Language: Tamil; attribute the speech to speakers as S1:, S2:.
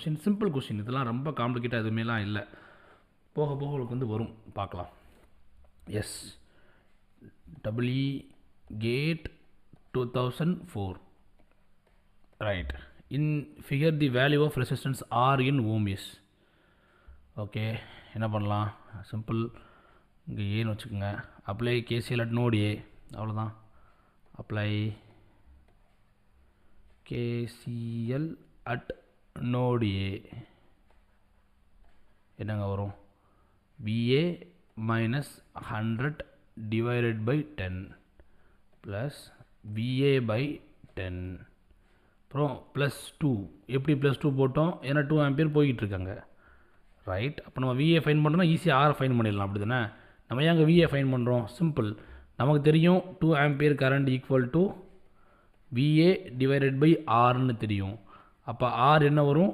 S1: Question, simple question. இதெல்லாம் ரொம்ப காம்ப்ளிகேட்டாக எதுவுமேலாம் இல்லை. போக போக உங்களுக்கு வந்து வரும், பார்க்கலாம். Yes, double E GATE 2004. Right. In figure the value of resistance are in ohm is. Okay, என்ன பண்ணலாம்? சிம்பிள். இங்கே ஏன்னு வச்சுக்கோங்க. Apply KCL at node A. அவ்வளோதான். Apply KCL at node A. என்னங்க வரும்? VA minus 100 divided by 10 plus VA by 10 அப்புறம் ப்ளஸ் 2. எப்படி ப்ளஸ் 2 போட்டோம்? ஏன்னா 2 ஆம்பியர் போய்கிட்டு இருக்காங்க. ரைட். அப்போ நம்ம VA ஃபைன் பண்ணுறோம்னா ஈஸியாக ஆர் ஃபைன் பண்ணிடலாம், அப்படி தானே? நம்ம ஏங்க VA ஃபைன் பண்ணுறோம்? சிம்பிள். நமக்கு தெரியும் 2 ampere current equal to VA divided by ஆர்னு தெரியும். அப்போ ஆர் என்ன வரும்?